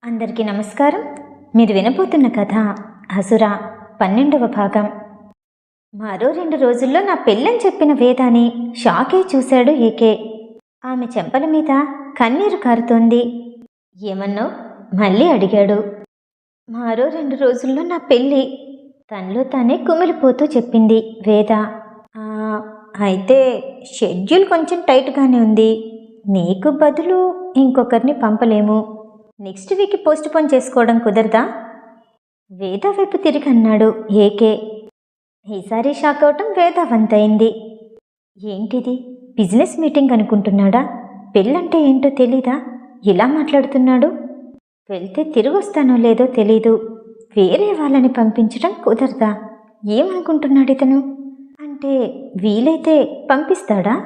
అందరికీ నమస్కారం. మీరు వినబోతున్న కథ అసుర 12వ భాగం. మరో 2 రోజుల్లో నా పెళ్ళని చెప్పిన వేదాని షాకే చూశాడు ఏకే. ఆమె చెంపల మీద కన్నీరు కారుతోంది. ఏమన్నావు? మళ్ళీ అడిగాడు. మరో 2 రోజుల్లో నా పెళ్ళి, తనలో తానే కుమిలిపోతూ చెప్పింది వేద. "ఆ, అయితే షెడ్యూల్ కొంచెం టైట్గానే ఉంది. నీకు బదులు ఇంకొకరిని పంపలేము. నెక్స్ట్ వీక్ పోస్ట్పోన్ చేసుకోవడం కుదరదా?" వేద వైపు తిరిగి అన్నాడు ఏకే. ఈసారి షాక్ అవటం వేద వంతైంది. ఏంటిది, బిజినెస్ మీటింగ్ అనుకుంటున్నాడా? పెళ్ళంటే ఏంటో తెలీదా? ఇలా మాట్లాడుతున్నాడు. వెళ్తే తిరిగి వస్తానో లేదో తెలీదు. వేరే వాళ్ళని పంపించడం కుదరదా? ఏమనుకుంటున్నాడు ఇతను? అంటే వీలైతే పంపిస్తాడా?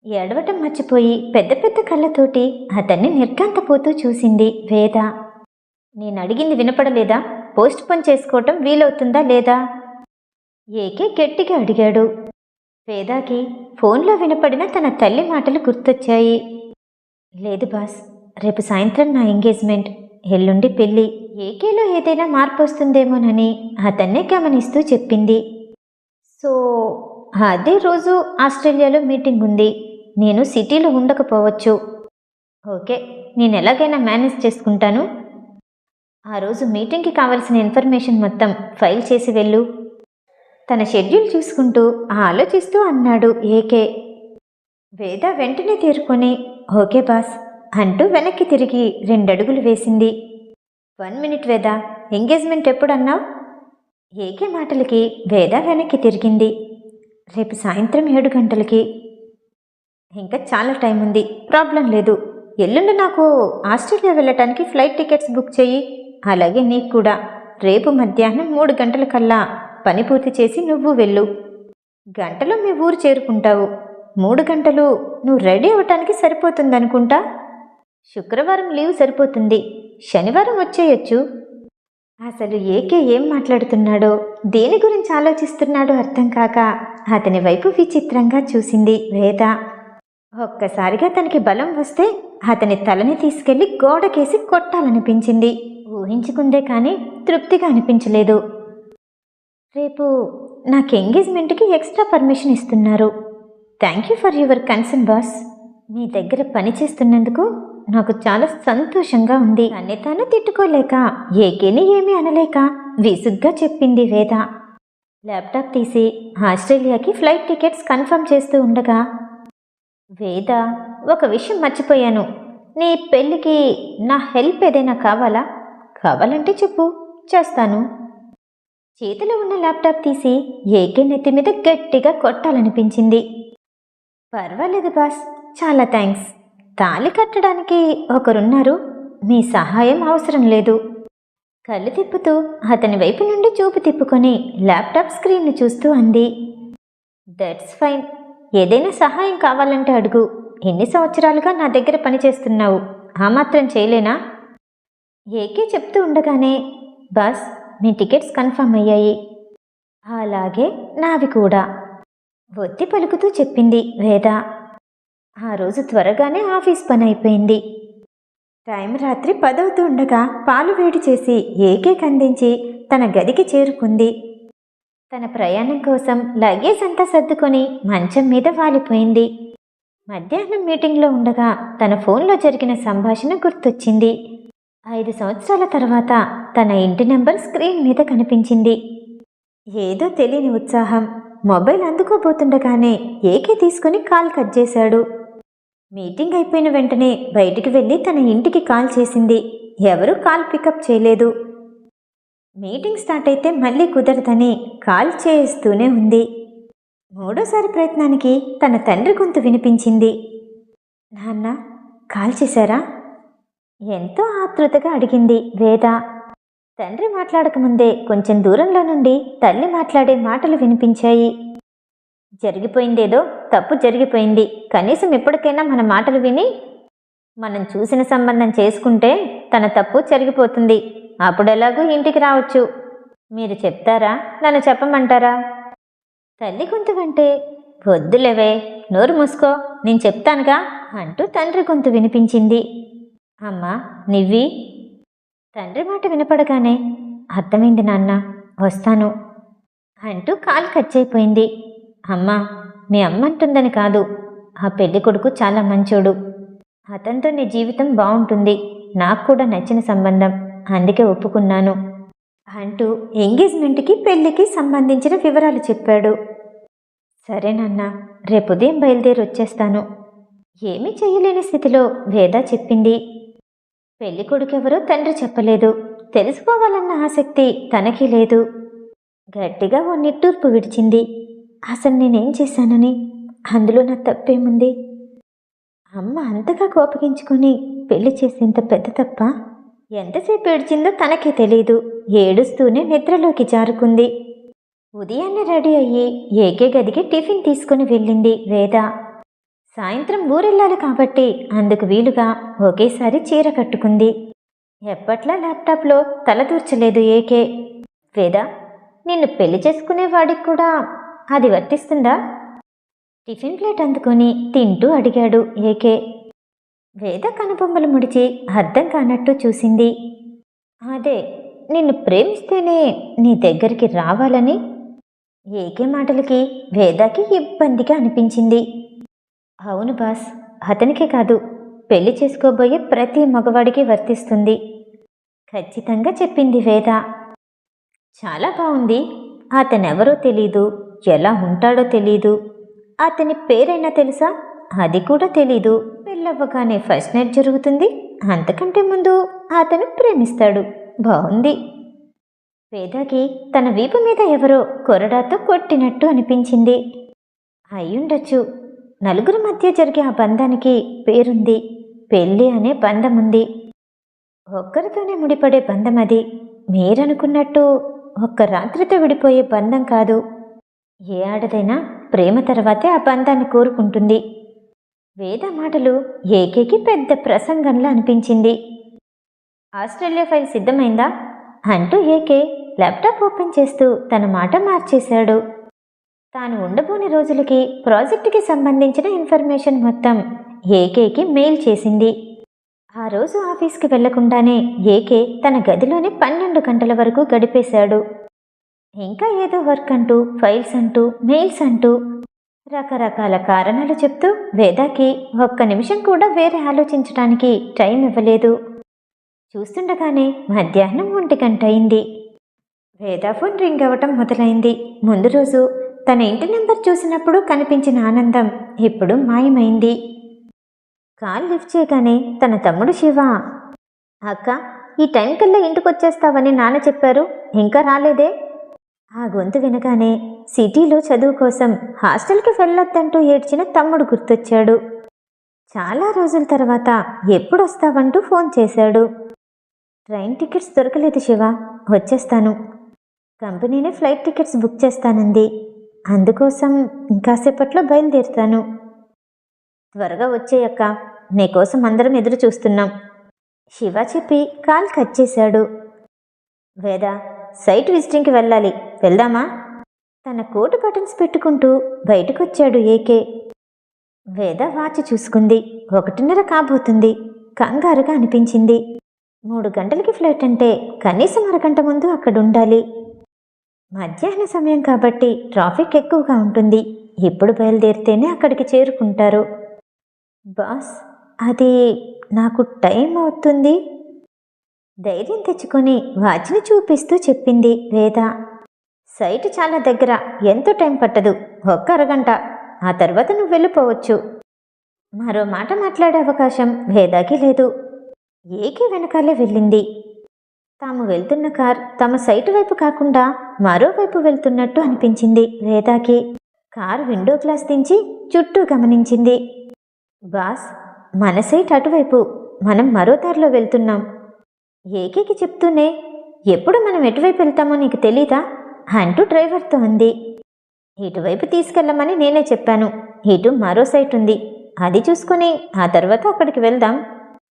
ఏడవటం మర్చిపోయి పెద్ద పెద్ద కళ్ళతోటి అతన్ని నిర్ఘాంతపోతూ చూసింది వేద. నేను అడిగింది వినపడలేదా? పోస్ట్ పోన్ చేసుకోవటం వీలవుతుందా లేదా? ఏకే గట్టిగా అడిగాడు. వేదాకి ఫోన్లో వినపడిన తన తల్లి మాటలు గుర్తొచ్చాయి. లేదు బాస్, రేపు సాయంత్రం నా ఎంగేజ్మెంట్, ఎల్లుండి పెళ్ళి. ఏకేలో ఏదైనా మార్పు వస్తుందేమోనని అతన్నే గమనిస్తూ చెప్పింది. సో అదే రోజు ఆస్ట్రేలియాలో మీటింగ్ ఉంది. నేను సిటీలో ఉండకపోవచ్చు. ఓకే, నేను ఎలాగైనా మేనేజ్ చేసుకుంటాను. ఆ రోజు మీటింగ్కి కావలసిన ఇన్ఫర్మేషన్ మొత్తం ఫైల్ చేసి వెళ్ళు. తన షెడ్యూల్ చూసుకుంటూ ఆలోచిస్తూ అన్నాడు ఏకే. వేద వెంటనే తేరుకొని ఓకే బాస్ అంటూ వెనక్కి తిరిగి 2 అడుగులు వేసింది. 1 మినిట్ వేద, ఎంగేజ్మెంట్ ఎప్పుడన్నావు? ఏకే మాటలకి వేద వెనక్కి తిరిగింది. రేపు సాయంత్రం 7 గంటలకి. ఇంకా చాలా టైం ఉంది, ప్రాబ్లం లేదు. ఎల్లుండి నాకు ఆస్ట్రేలియా వెళ్ళటానికి ఫ్లైట్ టికెట్స్ బుక్ చెయ్యి. అలాగే నీకు కూడా. రేపు మధ్యాహ్నం 3 గంటలకల్లా పని పూర్తి చేసి నువ్వు వెళ్ళు. గంటలో మీ ఊరు చేరుకుంటావు. 3 గంటలు నువ్వు రెడీ అవ్వటానికి సరిపోతుందనుకుంటా. శుక్రవారం లీవ్ సరిపోతుంది, శనివారం వచ్చేయచ్చు. అసలు ఏకే ఏం మాట్లాడుతున్నాడో, దేని గురించి ఆలోచిస్తున్నాడో అర్థం కాక అతని వైపు విచిత్రంగా చూసింది వేద. ఒక్కసారిగా తనకి బలం వస్తే అతని తలని తీసుకెళ్లి గోడకేసి కొట్టాలనిపించింది. ఊహించుకుందే కానీ తృప్తిగా అనిపించలేదు. రేపు నాకు ఎంగేజ్మెంట్కి ఎక్స్ట్రా పర్మిషన్ ఇస్తున్నారు. Thank you for your concern boss. మీ దగ్గర పని చేస్తున్నందుకు నాకు చాలా సంతోషంగా ఉంది అని తాను తిట్టుకోలేక, ఏకేని ఏమీ అనలేక విసుగ్గా చెప్పింది వేద. ల్యాప్టాప్ తీసి ఆస్ట్రేలియాకి ఫ్లైట్ టికెట్స్ కన్ఫర్మ్ చేస్తూ ఉండగా, వేద, ఒక విషయం మర్చిపోయాను. నీ పెళ్ళికి నా హెల్ప్ ఏదైనా కావాలా? కావాలంటే చెప్పు, చేస్తాను. చేతిలో ఉన్న ల్యాప్టాప్ తీసి ఏకే నెత్తి మీద గట్టిగా కొట్టాలనిపించింది. పర్వాలేదు బాస్, చాలా థ్యాంక్స్. తాళి కట్టడానికి ఒకరున్నారు, మీ సహాయం అవసరం లేదు. కళ్ళు తిప్పుతూ అతని వైపు నుండి చూపు తిప్పుకొని ల్యాప్టాప్ స్క్రీన్ను చూస్తూ అంది. That's fine. ఏదైనా సహాయం కావాలంటే అడుగు. ఎన్ని సంవత్సరాలుగా నా దగ్గర పనిచేస్తున్నావు, ఆ మాత్రం చేయలేనా? ఏకే చెప్తూ ఉండగానే, బాస్, మీ టికెట్స్ కన్ఫర్మ్ అయ్యాయి. అలాగే నావి కూడా, ఒత్తి పలుకుతూ చెప్పింది వేద. ఆ రోజు త్వరగానే ఆఫీస్ పని అయిపోయింది. టైం రాత్రి 10 అవుతూ ఉండగా పాలు వేడి చేసి ఏకేకి అందించి తన గదికి చేరుకుంది. తన ప్రయాణం కోసం లగేజ్ అంతా సర్దుకొని మంచం మీద వాలిపోయింది. మధ్యాహ్నం మీటింగ్లో ఉండగా తన ఫోన్లో జరిగిన సంభాషణ గుర్తొచ్చింది. 5 సంవత్సరాల తర్వాత తన ఇంటి నెంబర్ స్క్రీన్ మీద కనిపించింది. ఏదో తెలియని ఉత్సాహం. మొబైల్ అందుకోబోతుండగానే ఏకే తీసుకుని కాల్ కట్ చేశాడు. మీటింగ్ అయిపోయిన వెంటనే బయటికి వెళ్ళి తన ఇంటికి కాల్ చేసింది. ఎవరూ కాల్ పికప్ చేయలేదు. మీటింగ్ స్టార్ట్ అయితే మళ్ళీ కుదరదని కాల్ చేస్తూనే ఉంది. 3వ ప్రయత్నానికి తన తండ్రి గొంతు వినిపించింది. నాన్న, కాల్ చేశారా? ఎంతో ఆతృతగా అడిగింది వేద. తండ్రి మాట్లాడకముందే కొంచెం దూరంలో నుండి తల్లి మాట్లాడే మాటలు వినిపించాయి. జరిగిపోయిందేదో తప్పు జరిగిపోయింది. కనీసం ఇప్పటికైనా మన మాటలు విని మనం చూసిన సంబంధం చేసుకుంటే తన తప్పు జరిగిపోతుంది. అప్పుడెలాగూ ఇంటికి రావచ్చు. మీరు చెప్తారా, నన్ను చెప్పమంటారా? తల్లి గొంతు అంటే, వద్దులేవే, నోరు మూసుకో, నేను చెప్తానుగా అంటూ తండ్రి గొంతు వినిపించింది. అమ్మా, నివ్వి, తండ్రి మాట వినపడగానే అర్థమైంది నాన్న, వస్తాను అంటూ కాలు కచ్చైపోయింది. అమ్మా, మీ అమ్మ అంటుందని కాదు, ఆ పెళ్లి కొడుకు చాలా మంచోడు, అతనితో నీ జీవితం బాగుంటుంది, నాకు కూడా నచ్చిన సంబంధం, అందుకే ఒప్పుకున్నాను అంటూ ఎంగేజ్మెంట్కి పెళ్లికి సంబంధించిన వివరాలు చెప్పాడు. సరేనన్నా, రేపు ఉదయం బయలుదేరి వచ్చేస్తాను. ఏమీ చేయలేని స్థితిలో వేద చెప్పింది. పెళ్లి కొడుకెవరో తండ్రి చెప్పలేదు. తెలుసుకోవాలన్న ఆసక్తి తనకి లేదు. గట్టిగా ఓ నిట్టూర్పు విడిచింది. అసలు నేనేం చేశానని, అందులో నా తప్పేముంది? అమ్మ అంతగా కోపగించుకుని పెళ్లి చేసేంత పెద్ద తప్ప? ఎంతసేపు ఏడ్చిందో తనకే తెలీదు. ఏడుస్తూనే నిద్రలోకి జారుకుంది. ఉదయాన్నే రెడీ అయ్యి ఏకే గదికి టిఫిన్ తీసుకుని వెళ్ళింది వేద. సాయంత్రం ఊరెళ్ళాలి కాబట్టి అందుకు వీలుగా ఒకేసారి చీర కట్టుకుంది. ఎప్పట్లా ల్యాప్టాప్లో తలదూర్చలేదు ఏకే. వేద, నిన్ను పెళ్లి చేసుకునేవాడికి కూడా అది వర్తిస్తుందా? టిఫిన్ ప్లేట్ అందుకొని తింటూ అడిగాడు ఏకే. వేద కనుబొమ్మలు ముడిచి అర్థం కానట్టు చూసింది. అదే, నిన్ను ప్రేమిస్తేనే నీ దగ్గరికి రావాలని. ఏకే మాటలకి వేదకి ఇబ్బందిగా అనిపించింది. అవును బాస్, అతనికే కాదు, పెళ్లి చేసుకోబోయే ప్రతి మగవాడికి వర్తిస్తుంది, ఖచ్చితంగా చెప్పింది వేద. చాలా బాగుంది. అతనెవరో తెలీదు, ఎలా ఉంటాడో తెలీదు, అతని పేరైనా తెలుసా? అది కూడా తెలీదు. పెళ్ళవ్వగానే ఫస్ట్ నైట్ జరుగుతుంది, అంతకంటే ముందు అతను ప్రేమిస్తాడు. బాగుంది. వేదకి తన వీపు మీద ఎవరో కొరడాతో కొట్టినట్టు అనిపించింది. అయ్యుండొచ్చు. నలుగురు మధ్య జరిగే ఆ బంధానికి పేరుంది, పెళ్ళి అనే బంధం ఉంది. ఒక్కరితోనే ముడిపడే బంధం అది. మీరనుకున్నట్టు ఒక్క రాత్రితో విడిపోయే బంధం కాదు. ఏ ఆడదైనా ప్రేమ తర్వాతే ఆ బంధాన్ని కోరుకుంటుంది. వేద మాటలు ఏకేకి పెద్ద ప్రసంగంలా అనిపించింది. ఆస్ట్రేలియా ఫైల్ సిద్ధమైందా అంటూ ఏకే ల్యాప్టాప్ ఓపెన్ చేస్తూ తన మాట మార్చేశాడు. తాను ఉండబోని రోజులకి ప్రాజెక్టుకి సంబంధించిన ఇన్ఫర్మేషన్ మొత్తం ఏకేకి మెయిల్ చేసింది. ఆ రోజు ఆఫీస్కి వెళ్లకుండానే ఏకే తన గదిలోనే 12 గంటల వరకు గడిపేశాడు. ఇంకా ఏదో వర్క్ అంటూ, ఫైల్స్ అంటూ, మెయిల్స్ అంటూ రకరకాల కారణాలు చెప్తూ వేదాకి ఒక్క నిమిషం కూడా వేరే ఆలోచించడానికి టైం ఇవ్వలేదు. చూస్తుండగానే మధ్యాహ్నం 1 గంట అయింది. వేదా ఫోన్ రింగ్ అవ్వటం మొదలైంది. ముందు రోజు తన ఇంటి నెంబర్ చూసినప్పుడు కనిపించిన ఆనందం ఇప్పుడు మాయమైంది. కాల్ లిఫ్ట్ చేయగానే తన తమ్ముడు శివ. అక్క, ఈ టైం కల్లా ఇంటికొచ్చేస్తావని నాన్న చెప్పారు, ఇంకా రాలేదే? ఆ గొంతు వినగానే సిటీలో చదువు కోసం హాస్టల్కి వెళ్ళొద్దంటూ ఏడ్చిన తమ్ముడు గుర్తొచ్చాడు. చాలా రోజుల తర్వాత ఎప్పుడొస్తావంటూ ఫోన్ చేశాడు. ట్రైన్ టికెట్స్ దొరకలేదు శివ, వచ్చేస్తాను. కంపెనీనే ఫ్లైట్ టికెట్స్ బుక్ చేస్తానంది, అందుకోసం ఇంకాసేపట్లో బయలుదేరుతాను. త్వరగా వచ్చేయక్క, నీకోసం అందరం ఎదురు చూస్తున్నాం, శివ చెప్పి కాల్ కట్ చేశాడు. వేద, సైట్ విజిటింగ్కి వెళ్ళాలి, వెళ్దామా? తన కోటు బటన్స్ పెట్టుకుంటూ బయటకొచ్చాడు ఏకే. వేద వాచి చూసుకుంది. 1:30 కాబోతుంది. కంగారుగా అనిపించింది. 3 గంటలకి ఫ్లైట్ అంటే కనీసం అరగంట ముందు అక్కడుండాలి. మధ్యాహ్న సమయం కాబట్టి ట్రాఫిక్ ఎక్కువగా ఉంటుంది. ఇప్పుడు బయలుదేరితేనే అక్కడికి చేరుకుంటారు. బాస్, అది నాకు టైం అవుతుంది. ధైర్యం తెచ్చుకొని వాచ్ని చూపిస్తూ చెప్పింది వేద. సైట్ చాలా దగ్గర, ఎంతో టైం పట్టదు, ఒక్క అరగంట, ఆ తర్వాత నువ్వు వెళ్ళిపోవచ్చు. మరో మాట మాట్లాడే అవకాశం వేదాకి లేదు. ఏకే వెనకాలే వెళ్ళింది. తాము వెళ్తున్న కార్ తమ సైటు వైపు కాకుండా మరోవైపు వెళ్తున్నట్టు అనిపించింది వేదాకి. కార్ విండో గ్లాస్ దించి చుట్టూ గమనించింది. బాస్, మన సైట్ అటువైపు, మనం మరో దారిలో వెళ్తున్నాం. ఏకేకి చెప్తూనే, ఎప్పుడు మనం ఎటువైపు వెళ్తామో నీకు తెలీదా అంటూ డ్రైవర్తో అంది. ఇటువైపు తీసుకెళ్ళమని నేనే చెప్పాను, ఇటు మరో సైట్ ఉంది, అది చూసుకుని ఆ తర్వాత అక్కడికి వెళ్దాం.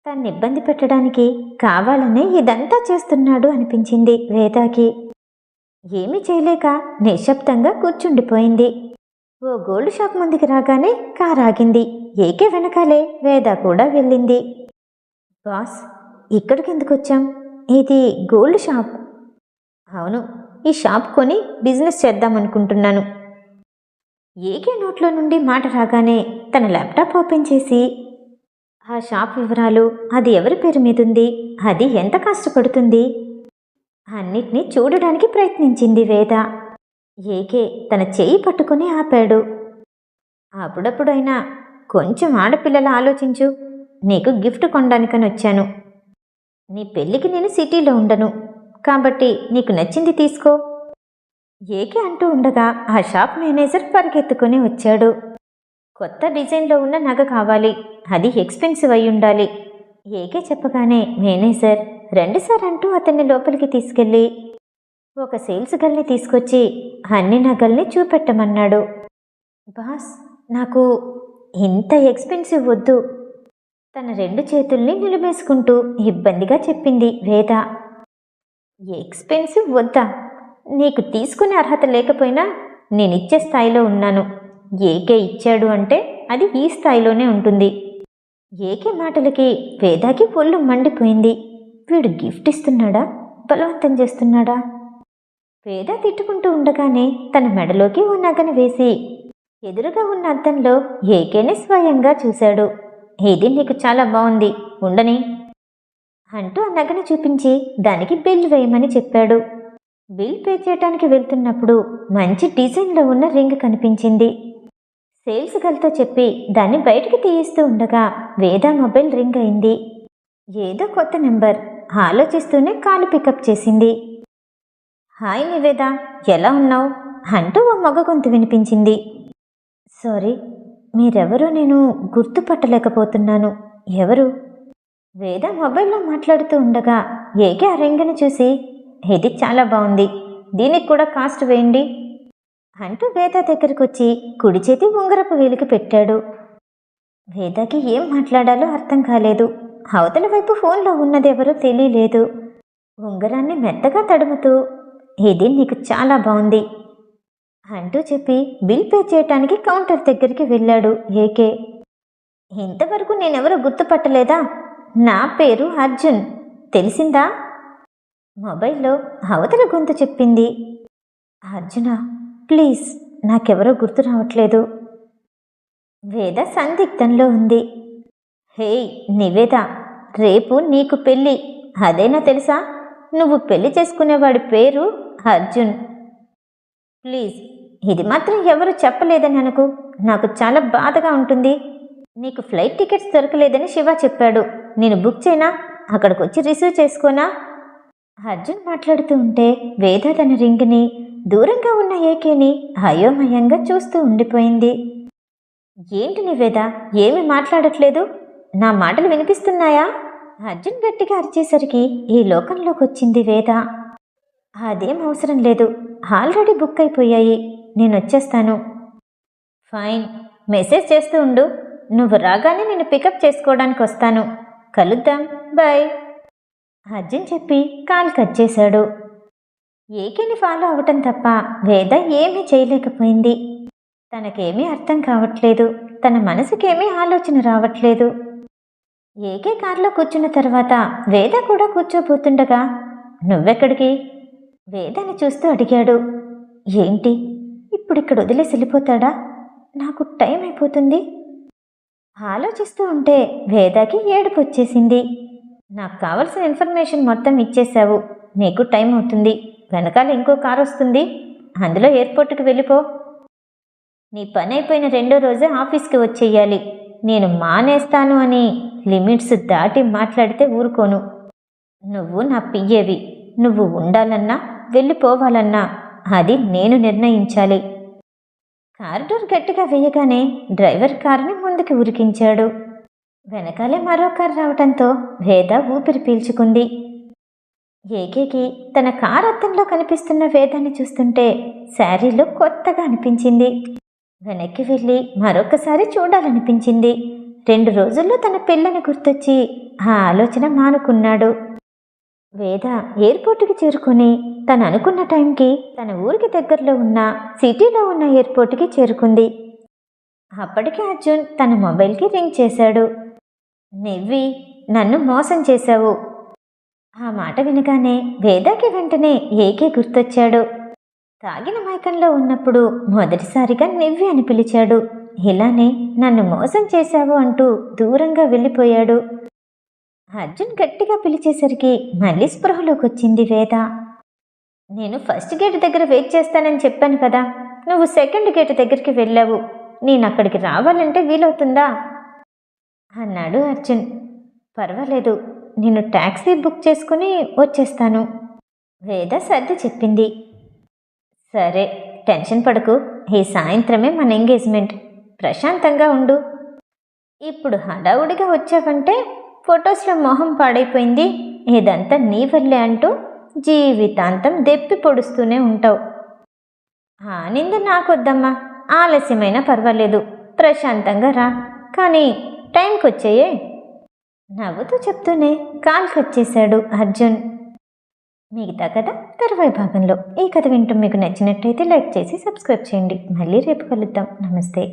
తన్ని ఇబ్బంది పెట్టడానికి కావాలనే ఇదంతా చేస్తున్నాడు అనిపించింది వేదాకి. ఏమీ చేయలేక నిశ్శబ్దంగా కూర్చుండిపోయింది. ఓ గోల్డ్ షాప్ ముందుకి రాగానే కార్ ఆగింది. ఏకే వెనకాలే వేద కూడా వెళ్ళింది. బాస్, ఇక్కడికి ఎందుకు వచ్చాం? ఇది గోల్డ్ షాప్. అవును, ఈ షాప్ కొని బిజినెస్ చేద్దామనుకుంటున్నాను. ఏకే నోట్లో నుండి మాట రాగానే తన ల్యాప్టాప్ ఓపెన్ చేసి ఆ షాప్ వివరాలు, అది ఎవరి పేరు మీదుంది, అది ఎంత కాస్ట్ పడుతుంది, అన్నిటినీ చూడడానికి ప్రయత్నించింది వేద. ఏకే తన చేయి పట్టుకుని ఆపాడు. అప్పుడప్పుడైనా కొంచెం ఆడపిల్లలా ఆలోచించు. నీకు గిఫ్ట్ కొనడానికని వచ్చాను. నీ పెళ్ళికి నేను సిటీలో ఉండను, కాబట్టి నీకు నచ్చింది తీసుకో. ఏకే అంటూ ఉండగా ఆ షాప్ మేనేజర్ పరిగెత్తుకుని వచ్చాడు. కొత్త డిజైన్లో ఉన్న నగ కావాలి, అది ఎక్స్పెన్సివ్ అయి ఉండాలి. ఏకే చెప్పగానే మేనేజర్ రండి సార్ అంటూ అతన్ని లోపలికి తీసుకెళ్ళి ఒక సేల్స్ గర్ల్ని తీసుకొచ్చి అన్ని నగల్ని చూపెట్టమన్నాడు. బాస్, నాకు ఇంత ఎక్స్పెన్సివ్ వద్దు, తన 2 చేతుల్ని నిలువేసుకుంటూ ఇబ్బందిగా చెప్పింది వేద. ఎక్స్పెన్సివ్ వద్దా? నీకు తీసుకునే అర్హత లేకపోయినా నేనిచ్చే స్థాయిలో ఉన్నాను. ఏకే ఇచ్చాడు అంటే అది ఈ స్థాయిలోనే ఉంటుంది. ఏకే మాటలకి వేదాకి ఒళ్ళు మండిపోయింది. వీడు గిఫ్ట్ ఇస్తున్నాడా, బలవంతం చేస్తున్నాడా? వేద తిట్టుకుంటూ ఉండగానే తన మెడలోకి ఓ నగను వేసి ఎదురుగా ఉన్న అద్దంలో ఏకేని స్వయంగా చూశాడు. ఇది నీకు చాలా బాగుంది, ఉండని అంటూ ఆ నగను చూపించి దానికి బిల్ వేయమని చెప్పాడు. బిల్ పే చేయటానికి వెళ్తున్నప్పుడు మంచి డిజైన్లో ఉన్న రింగ్ కనిపించింది. సేల్స్ గర్ల్తో చెప్పి దాన్ని బయటికి తీయిస్తూ ఉండగా వేద మొబైల్ రింగ్ అయింది. ఏదో కొత్త నెంబర్. ఆలోచిస్తూనే కాలు పికప్ చేసింది. హాయ్ నివేద, ఎలా ఉన్నావు అంటూ ఓ మగ గొంతు వినిపించింది. సారీ, మీరెవరో నేను గుర్తుపట్టలేకపోతున్నాను. ఎవరు? వేద మొబైల్లో మాట్లాడుతూ ఉండగా ఏకే ఆ రింగును చూసి ఇది చాలా బాగుంది, దీనికి కూడా కాస్ట్ వేయండి అంటూ వేద దగ్గరకు వచ్చి కుడి చేతి ఉంగరపు వేలికి పెట్టాడు. వేదకి ఏం మాట్లాడాలో అర్థం కాలేదు. అవతల వైపు ఫోన్లో ఉన్నదెవరో తెలియలేదు. ఉంగరాన్ని మెత్తగా తడుముతూ ఇది నీకు చాలా బాగుంది అంటూ చెప్పి బిల్ పే చేయటానికి కౌంటర్ దగ్గరికి వెళ్ళాడు ఏకే. ఇంతవరకు నేనెవరో గుర్తుపట్టలేదా? నా పేరు అర్జున్, తెలిసిందా? మొబైల్లో అవతల గొంతు చెప్పింది. అర్జునా, ప్లీజ్, నాకెవరో గుర్తు రావట్లేదు. వేద సందిగ్ధంలో ఉంది. హేయ్ నివేద, రేపు నీకు పెళ్ళి, అదేనా తెలుసా? నువ్వు పెళ్లి చేసుకునేవాడి పేరు అర్జున్. ప్లీజ్, ఇది మాత్రం ఎవరు చెప్పలేదని అనుకు, నాకు చాలా బాధగా ఉంటుంది. నీకు ఫ్లైట్ టికెట్స్ దొరకలేదని శివ చెప్పాడు. నేను బుక్ చేయనా? అక్కడికి వచ్చి రిసీవ్ చేసుకోనా? అర్జున్ మాట్లాడుతూ ఉంటే వేద తన రింగ్ని దూరంగా ఉన్న ఏకేని అయోమయంగా చూస్తూ ఉండిపోయింది. ఏంటి నివేద, ఏమి మాట్లాడట్లేదు? నా మాటలు వినిపిస్తున్నాయా? అర్జున్ గట్టిగా అరిచేసరికి ఈ లోకంలోకి వచ్చింది వేద. అదేం అవసరం లేదు, ఆల్రెడీ బుక్ అయిపోయాయి, నేను వచ్చేస్తాను. ఫైన్, మెసేజ్ చేస్తూ ఉండు, నువ్వు రాగానే నేను పికప్ చేసుకోవడానికి వస్తాను. కలుద్దాం, బాయ్ అర్జున్ చెప్పి కాల్ కట్ చేశాడు. ఏకేని ఫాలో అవటం తప్ప వేద ఏమీ చేయలేకపోయింది. తనకేమీ అర్థం కావట్లేదు, తన మనసుకేమీ ఆలోచన రావట్లేదు. ఏకే కారులో కూర్చున్న తర్వాత వేద కూడా కూర్చోబోతుండగా నువ్వెక్కడికి? వేదని చూస్తూ అడిగాడు. ఏంటి, ఇప్పుడిక్కడ వదిలేసి వెళ్ళిపోతాడా? నాకు టైం అయిపోతుంది. ఆలోచిస్తూ ఉంటే వేదాకి ఏడుపు వచ్చేసింది. నాకు కావలసిన ఇన్ఫర్మేషన్ మొత్తం ఇచ్చేశావు, నీకు టైం అవుతుంది. వెనకాల ఇంకో కారు వస్తుంది, అందులో ఎయిర్పోర్ట్కి వెళ్ళిపో. నీ పని అయిపోయిన 2వ రోజే ఆఫీస్కి వచ్చేయాలి. నేను మానేస్తాను అని లిమిట్స్ దాటి మాట్లాడితే ఊరుకోను. నువ్వు నా పియ్యేవి, నువ్వు ఉండాలన్నా వెళ్ళిపోవాలన్నా అది నేను నిర్ణయించాలి. కారు డోర్ గట్టిగా వేయగానే డ్రైవర్ కారుని ముందుకు ఉరికించాడు. వెనకాలే మరో కారు రావటంతో వేద ఊపిరి పీల్చుకుంది. ఏకేకి తన కారు అద్దంలో కనిపిస్తున్న వేదాన్ని చూస్తుంటే శారీలో కొత్తగా అనిపించింది. వెనక్కి వెళ్ళి మరొకసారి చూడాలనిపించింది. 2 రోజుల్లో తన పెళ్ళని గుర్తొచ్చి ఆ ఆలోచన మానుకున్నాడు. వేద ఎయిర్పోర్టుకి చేరుకుని తను అనుకున్న టైంకి తన ఊరికి దగ్గరలో ఉన్న సిటీలో ఉన్న ఎయిర్పోర్టుకి చేరుకుంది. అప్పటికే అర్జున్ తన మొబైల్కి రింగ్ చేశాడు. నెవ్వి, నన్ను మోసం చేశావు ఆ మాట వినగానే వేదాకి వెంటనే ఏకే గుర్తొచ్చాడు. తాగిన మైకంలో ఉన్నప్పుడు మొదటిసారిగా నివ్వి అని పిలిచాడు. ఇలానే నన్ను మోసం చేశావు అంటూ దూరంగా వెళ్ళిపోయాడు. అర్జున్ గట్టిగా పిలిచేసరికి మళ్ళీ స్పృహలోకి వచ్చింది వేద. నేను ఫస్ట్ గేట్ దగ్గర వెయిట్ చేస్తానని చెప్పాను కదా, నువ్వు సెకండ్ గేట్ దగ్గరికి వెళ్ళావు. నేను అక్కడికి రావాలంటే వీలవుతుందా అన్నాడు అర్జున్. పర్వాలేదు, నేను ట్యాక్సీ బుక్ చేసుకుని వచ్చేస్తాను వేద సర్ది చెప్పింది. సరే, టెన్షన్ పడకు, ఈ సాయంత్రమే మన ఎంగేజ్మెంట్. ప్రశాంతంగా ఉండు. ఇప్పుడు హడావుడిగా వచ్చావంటే ఫొటోస్లో మొహం పాడైపోయింది, ఇదంతా నీ వల్లే అంటూ జీవితాంతం దెప్పి పొడుస్తూనే ఉంటావు. ఆ నింద నాకొద్దమ్మా, ఆలస్యమైనా పర్వాలేదు, ప్రశాంతంగా రా, కానీ టైంకి వచ్చేయే నవ్వుతూ చెప్తూనే కాల్ కట్ చేశాడు అర్జున్. మిగతా కథ తర్వాయి భాగంలో. ఈ కథ వింటూ మీకు నచ్చినట్టయితే లైక్ చేసి సబ్స్క్రైబ్ చేయండి. మళ్ళీ రేపు కలుద్దాం. నమస్తే.